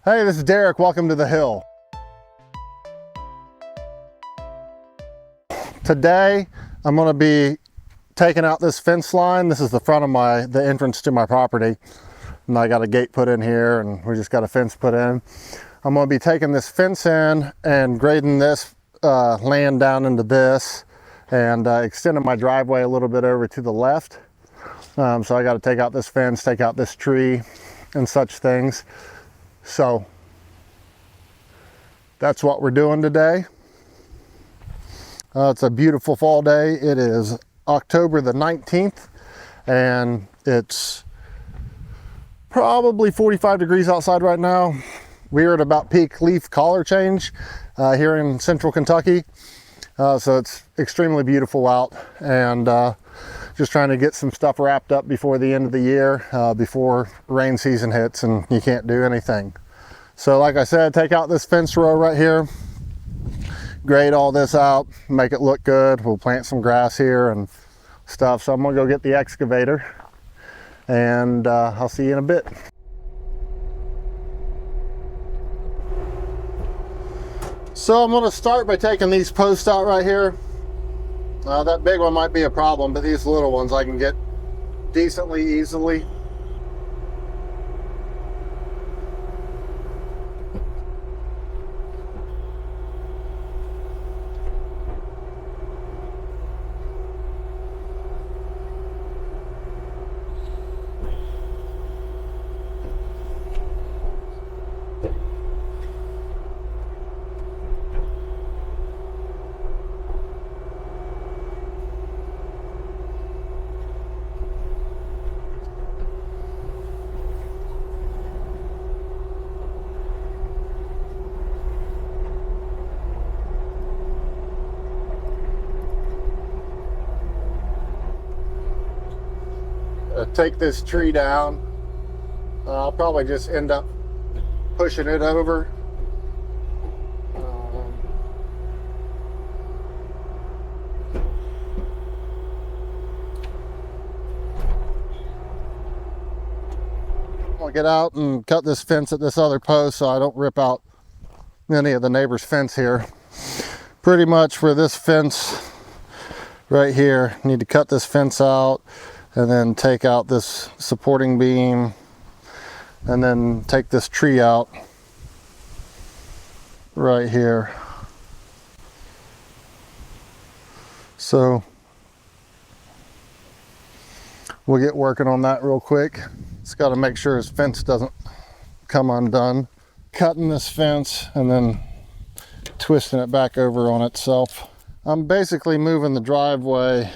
Hey, this is Derek. Welcome to the hill. Today, I'm going to be taking out this fence line. This is the front of the entrance to my property. And I got a gate put in here and we just got a fence put in. I'm going to be taking this fence in and grading this land down into this and extending my driveway a little bit over to the left. So I got to take out this fence, take out this tree and such things. So that's what we're doing today. It's a beautiful fall day. It is October the 19th and it's probably 45 degrees outside right now. We're at about peak leaf color change here in central Kentucky. So it's extremely beautiful out and just trying to get some stuff wrapped up before the end of the year, before rain season hits and you can't do anything. So like I said, take out this fence row right here, grade all this out, make it look good. We'll plant some grass here and stuff. So I'm gonna go get the excavator and I'll see you in a bit. So I'm gonna start by taking these posts out right here. That big one might be a problem, but these little ones I can get decently easily. Take this tree down. I'll probably just end up pushing it over. I'll get out and cut this fence at this other post so I don't rip out any of the neighbor's fence here. Pretty much for this fence right here, need to cut this fence out and then take out this supporting beam and then take this tree out right here. So we'll get working on that real quick. It's got to make sure his fence doesn't come undone. Cutting this fence and then twisting it back over on itself. I'm basically moving the driveway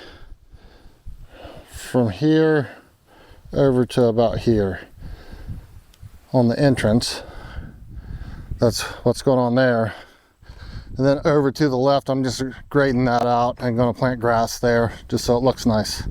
from here over to about here on the entrance. That's what's going on there. And then over to the left, I'm just grading that out and going to plant grass there just so it looks nice.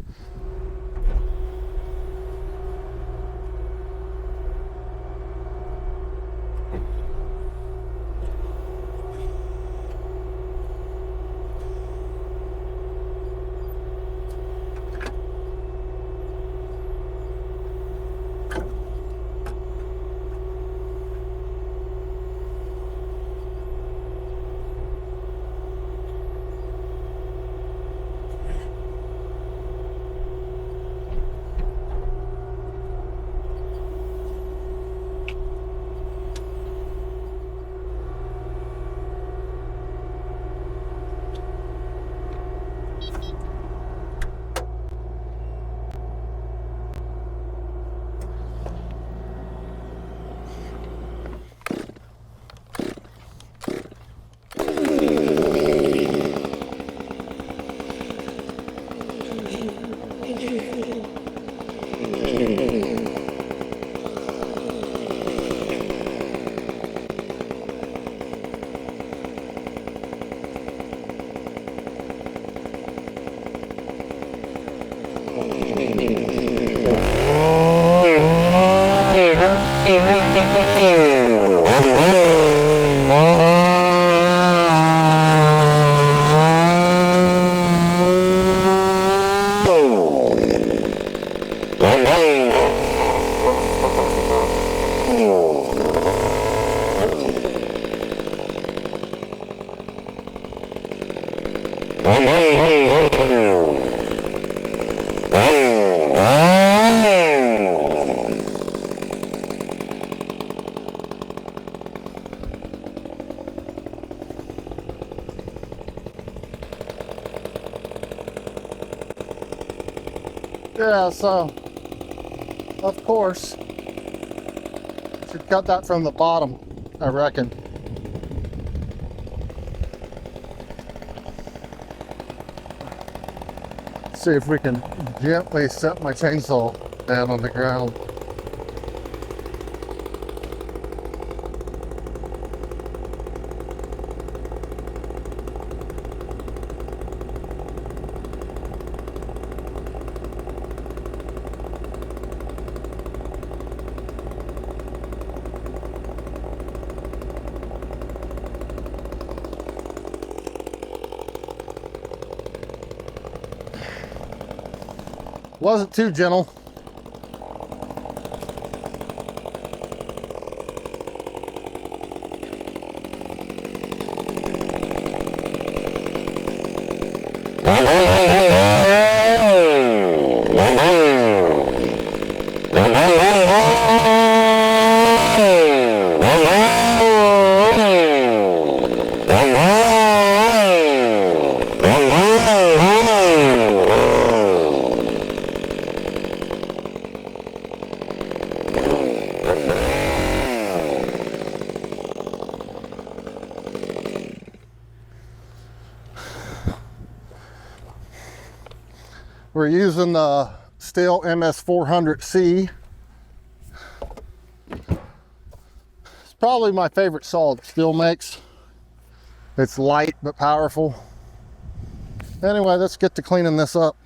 Yeah, so of course should cut that from the bottom, I reckon. See if we can gently set my chainsaw down on the ground. Wasn't too gentle. We're using the Stihl MS400C. It's probably my favorite saw that Stihl makes. It's light but powerful. Anyway, let's get to cleaning this up.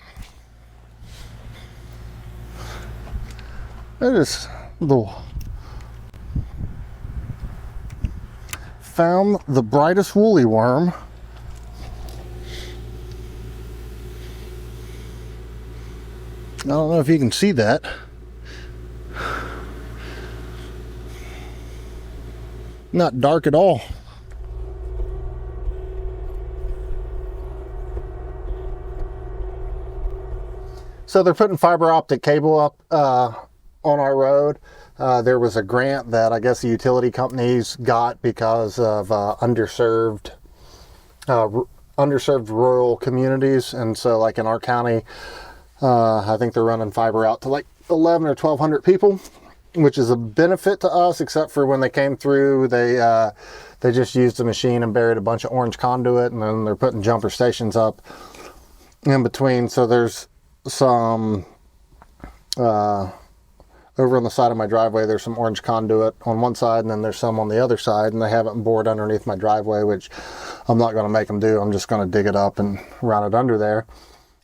It is found the brightest woolly worm. I don't know if you can see that. Not dark at all. So they're putting fiber optic cable up on our road. There was a grant that I guess the utility companies got because of underserved rural communities, and so like in our county, I think they're running fiber out to like 11 or 1,200 people, which is a benefit to us, except for when they came through, they just used a machine and buried a bunch of orange conduit, and then they're putting jumper stations up in between. So there's some, over on the side of my driveway, there's some orange conduit on one side, and then there's some on the other side, and they have it bored underneath my driveway, which I'm not going to make them do. I'm just going to dig it up and run it under there.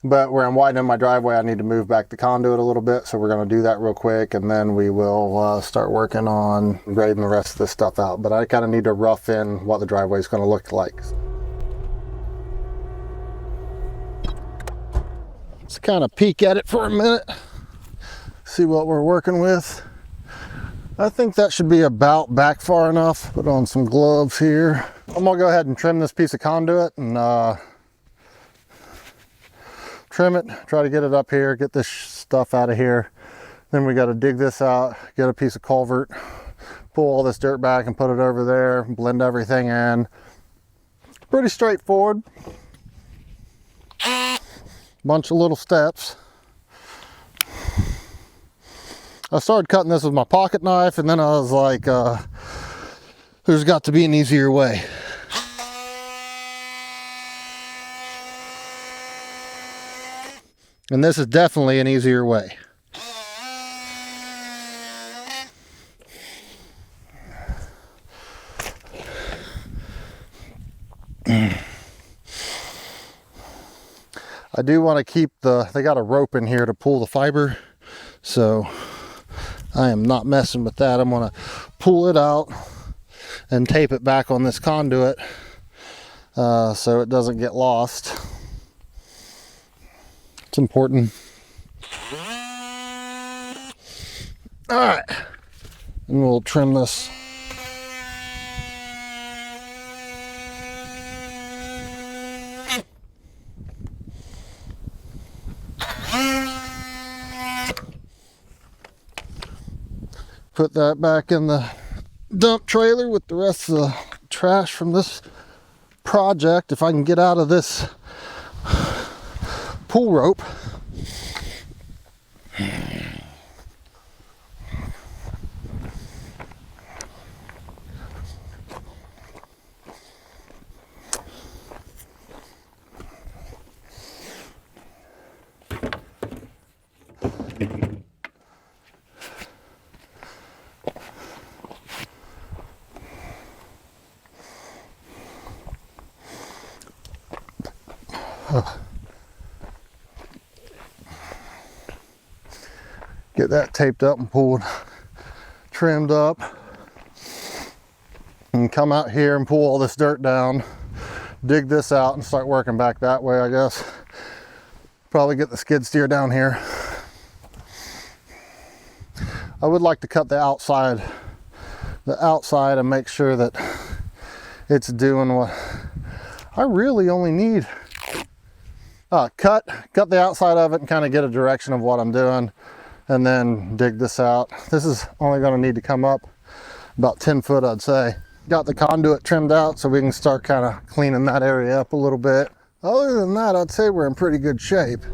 But where I'm widening my driveway, I need to move back the conduit a little bit, so we're going to do that real quick, and then we will start working on grading the rest of this stuff out. But I kind of need to rough in what the driveway is going to look like. Let's kind of peek at it for a minute, see what we're working with. I think that should be about back far enough. Put on some gloves here. I'm going to go ahead and trim this piece of conduit and trim it, try to get it up here, get this stuff out of here. Then we got to dig this out, get a piece of culvert, pull all this dirt back and put it over there, blend everything in. Pretty straightforward. Bunch of little steps. I started cutting this with my pocket knife, and then I was like, there's got to be an easier way. And this is definitely an easier way. I do want to keep they got a rope in here to pull the fiber, so I am not messing with that. I'm going to pull it out and tape it back on this conduit so it doesn't get lost. It's important. All right, and we'll trim this. put that back in the dump trailer with the rest of the trash from this project if I can get out of this pull rope. Get that taped up and pulled, trimmed up, and come out here and pull all this dirt down, dig this out and start working back that way, I guess. Probably get the skid steer down here. I would like to cut the outside and make sure that it's doing what I really only need. Cut the outside of it and kind of get a direction of what I'm doing, and then dig this out. This is only going to need to come up about 10 foot, I'd say. Got the conduit trimmed out so we can start kind of cleaning that area up a little bit. Other than that, I'd say we're in pretty good shape.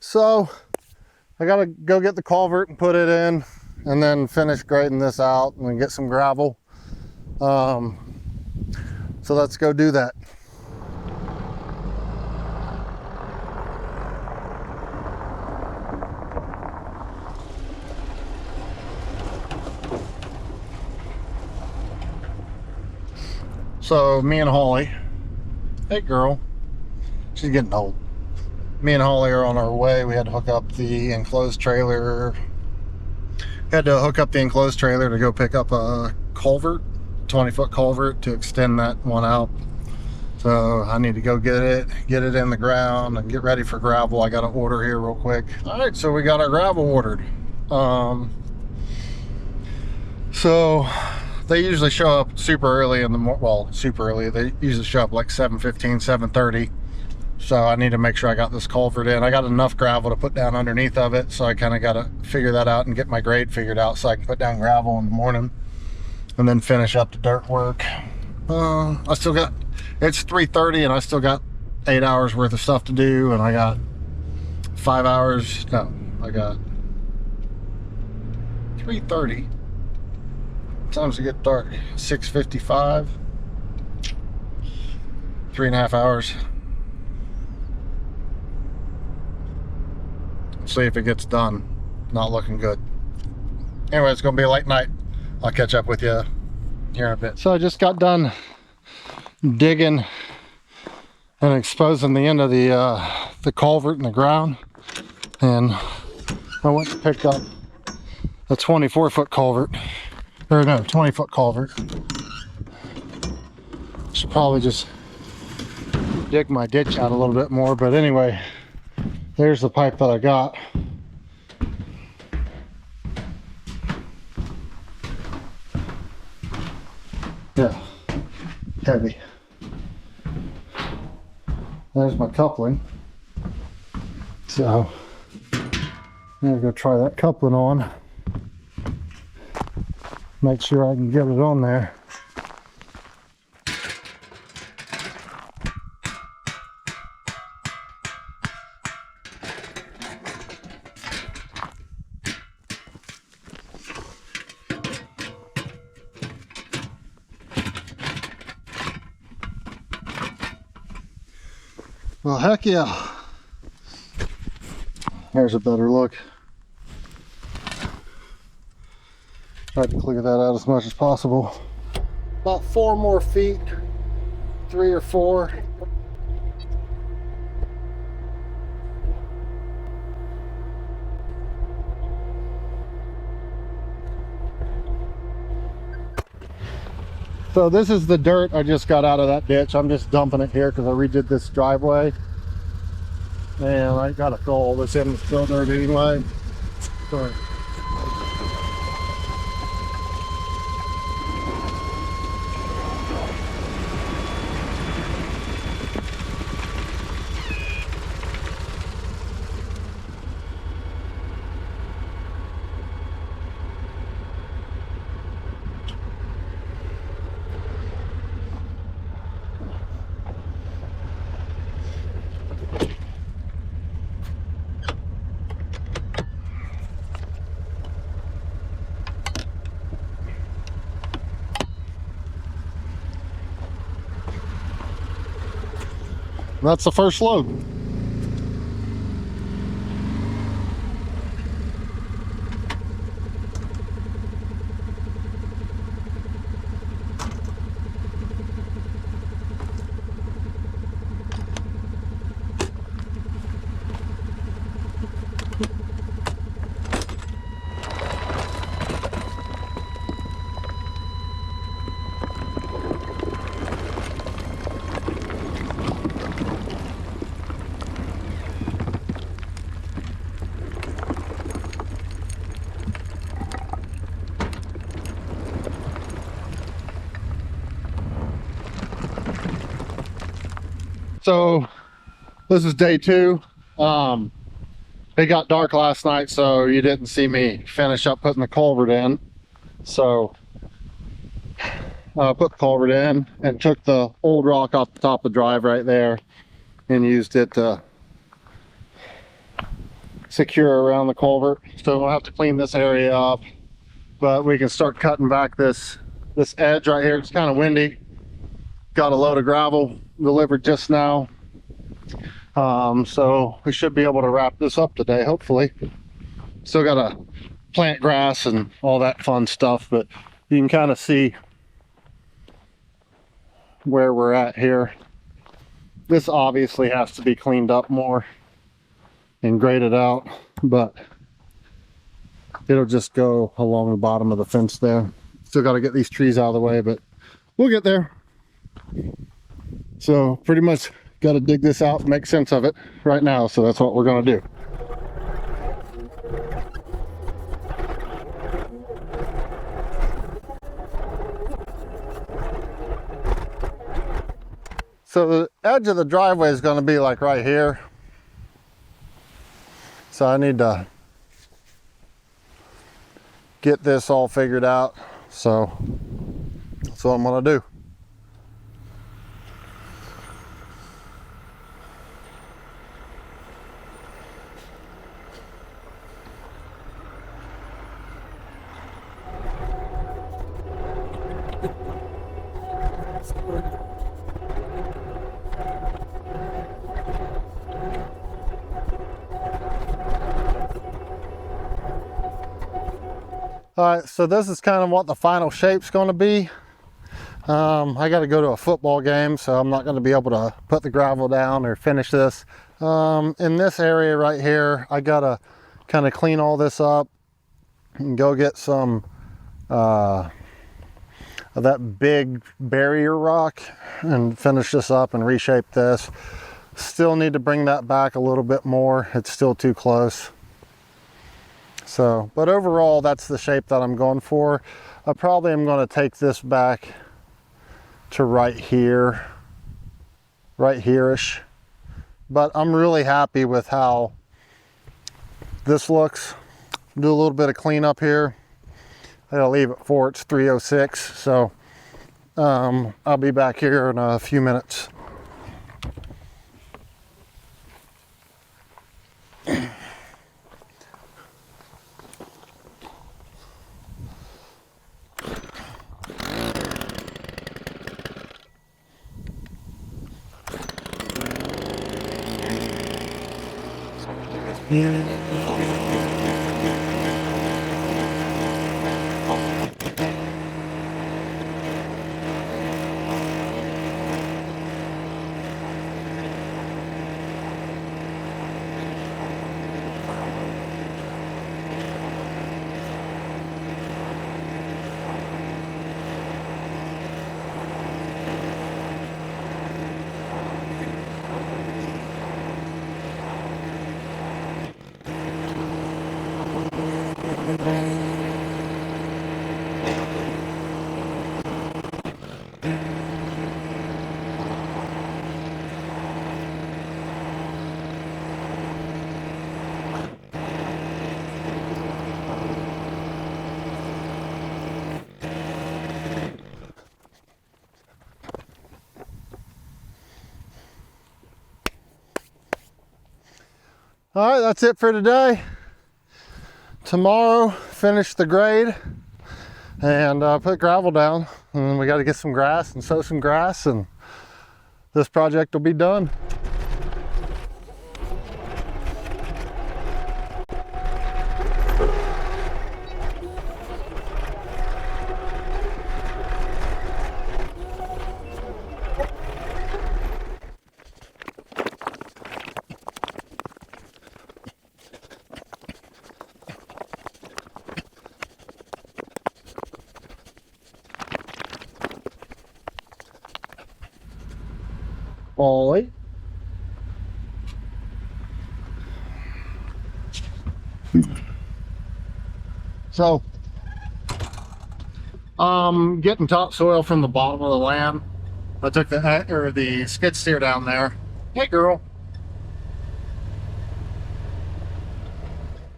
So I gotta go get the culvert and put it in, and then finish grading this out and get some gravel. So let's go do that. So me and Holly, hey girl, she's getting old. Me and Holly are on our way. We had to hook up the enclosed trailer. To go pick up a culvert, 20-foot culvert, to extend that one out. So I need to go get it in the ground and get ready for gravel. I got to order here real quick. All right, so we got our gravel ordered. So they usually show up super early in the morning. Well, super early. They usually show up like 7:15, 7:30. So I need to make sure I got this culvert in. I got enough gravel to put down underneath of it, so I kind of got to figure that out and get my grade figured out so I can put down gravel in the morning and then finish up the dirt work. I still got, it's 3:30 and I still got 8 hours worth of stuff to do, and I got 5 hours, no, I got 3:30. Times to get dark, 6:55, 3.5 hours. See if it gets done. Not looking good. Anyway, it's gonna be a late night. I'll catch up with you here in a bit. So I just got done digging and exposing the end of the culvert in the ground, and I went to pick up a 24-foot culvert, or no, 20-foot culvert. Should probably just dig my ditch out a little bit more, but anyway, there's the pipe that I got. Yeah, heavy. There's my coupling. So I'm gonna go try that coupling on. make sure I can get it on there. Well, heck yeah. There's a better look. Tried to clear that out as much as possible. About 4 more feet, 3 or 4. So this is the dirt I just got out of that ditch. I'm just dumping it here because I redid this driveway. And I gotta fill all this in with fill dirt anyway. Sorry. That's the first load. So this is day 2. It got dark last night, so you didn't see me finish up putting the culvert in. So I put the culvert in and took the old rock off the top of the drive right there and used it to secure around the culvert. So we'll have to clean this area up, but we can start cutting back this edge right here. It's kind of windy. Got a load of gravel delivered just now. So we should be able to wrap this up today, hopefully. Still gotta plant grass and all that fun stuff, but you can kind of see where we're at here. This obviously has to be cleaned up more and graded out, but it'll just go along the bottom of the fence there. Still got to get these trees out of the way, but we'll get there. So pretty much got to dig this out and make sense of it right now, so that's what we're going to do. So the edge of the driveway is going to be like right here. So I need to get this all figured out. So that's what I'm going to do. All right, so this is kind of what the final shape's going to be. I got to go to a football game, so I'm not going to be able to put the gravel down or finish this. In this area right here, I got to kind of clean all this up and go get some of that big barrier rock and finish this up and reshape this. Still need to bring that back a little bit more. It's still too close. So, but overall, that's the shape that I'm going for. I probably am going to take this back to right here, right here-ish. But I'm really happy with how this looks. Do a little bit of cleanup here. It'll leave at 4. It's 3:06. So I'll be back here in a few minutes. All right, that's it for today. Tomorrow, finish the grade and put gravel down. And then we got to get some grass and sow some grass, and this project will be done. Ollie. So, getting topsoil from the bottom of the land. I took the skid steer down there. Hey, girl.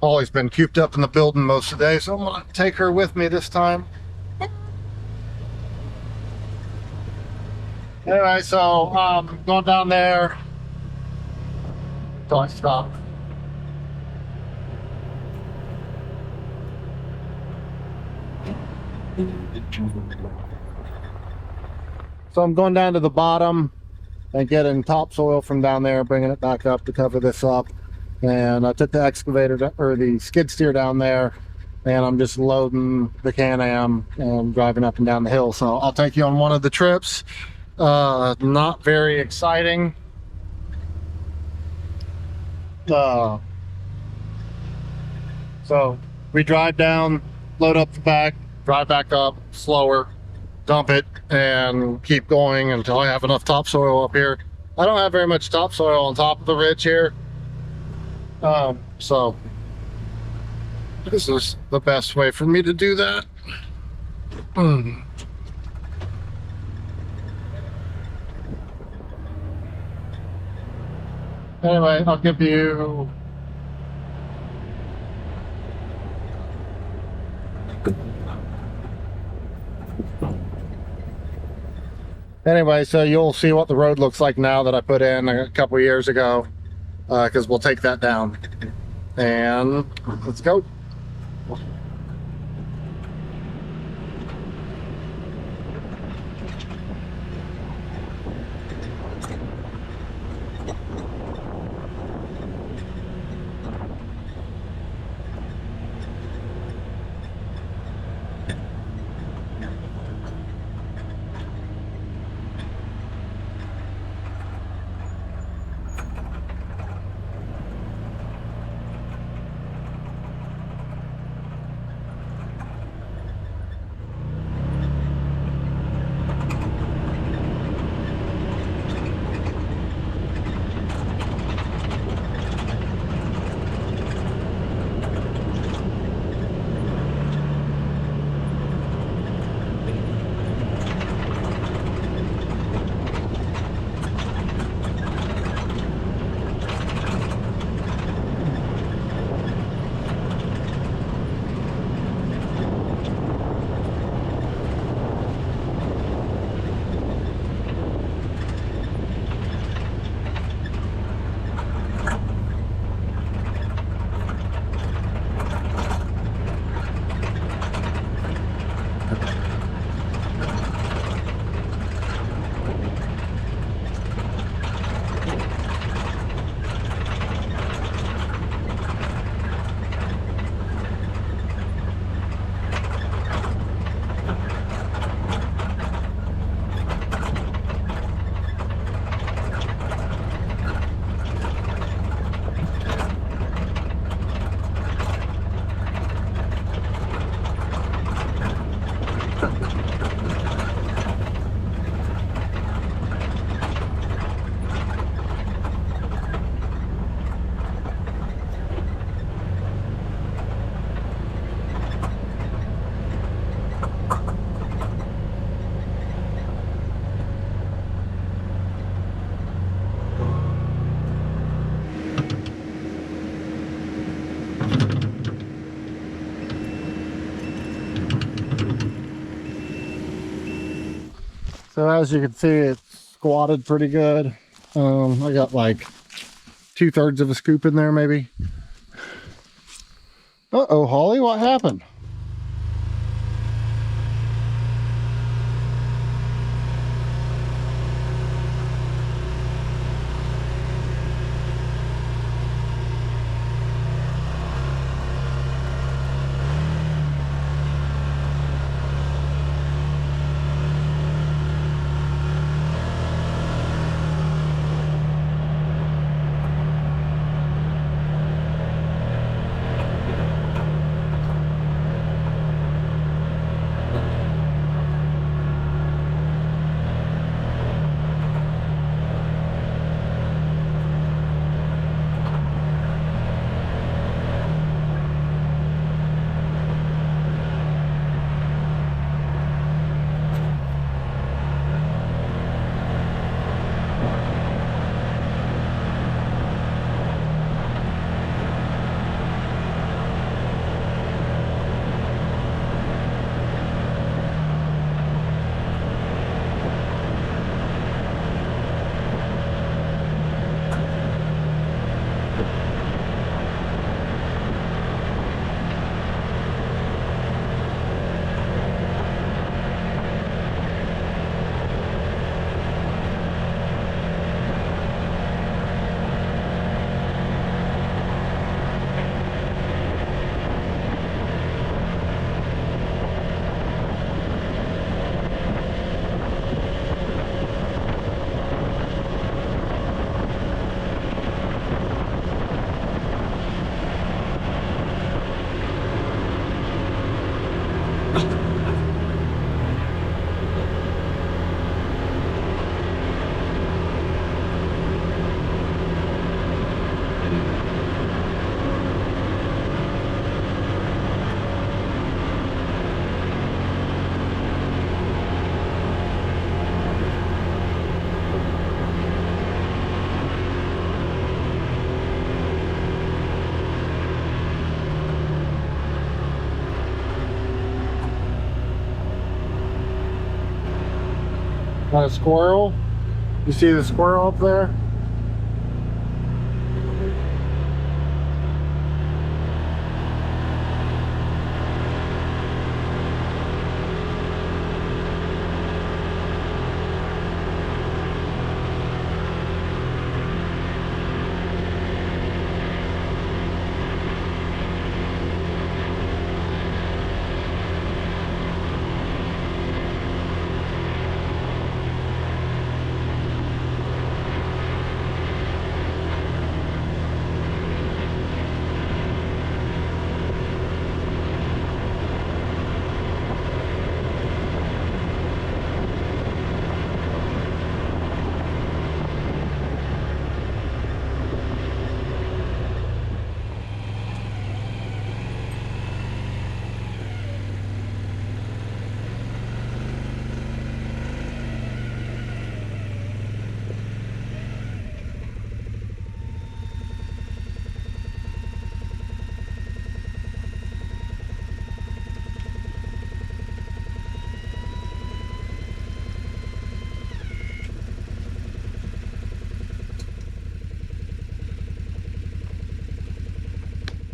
Ollie's been cooped up in the building most of the day, so I'm gonna take her with me this time. Anyway, so going down there till I stop. So I'm going down to the bottom and getting topsoil from down there, bringing it back up to cover this up. And I took the excavator or the skid steer down there, and I'm just loading the Can-Am and driving up and down the hill. So I'll take you on one of the trips. Not very exciting. So we drive down, load up the back, drive back up, slower, dump it, and keep going until I have enough topsoil up here. I don't have very much topsoil on top of the ridge here. So this is the best way for me to do that. Anyway, I'll give you anyway, so you'll see what the road looks like now that I put in a couple years ago, because we'll take that down. And let's go. So as you can see, it's squatted pretty good. I got like 2/3 of a scoop in there maybe. Uh-oh, Holly, what happened? Got a squirrel. You see the squirrel up there?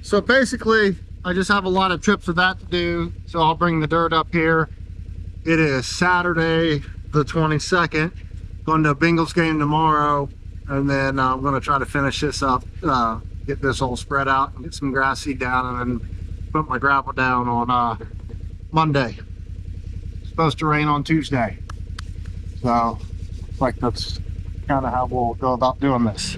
So basically, I just have a lot of trips of that to do, so I'll bring the dirt up here. It is Saturday the 22nd. Going to a Bengals game tomorrow, and then I'm going to try to finish this up, get this all spread out, and get some grass seed down, and then put my gravel down on Monday. It's supposed to rain on Tuesday. So, like, that's kind of how we'll go about doing this.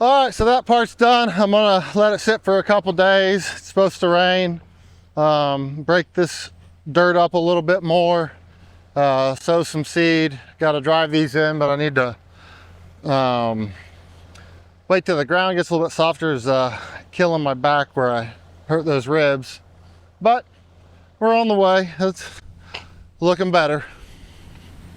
All right, so that part's done. I'm gonna let it sit for a couple days. It's supposed to rain. Break this dirt up a little bit more. Sow some seed. Got to drive these in, but I need to wait till the ground gets a little bit softer. Is killing my back where I hurt those ribs. But we're on the way. It's looking better.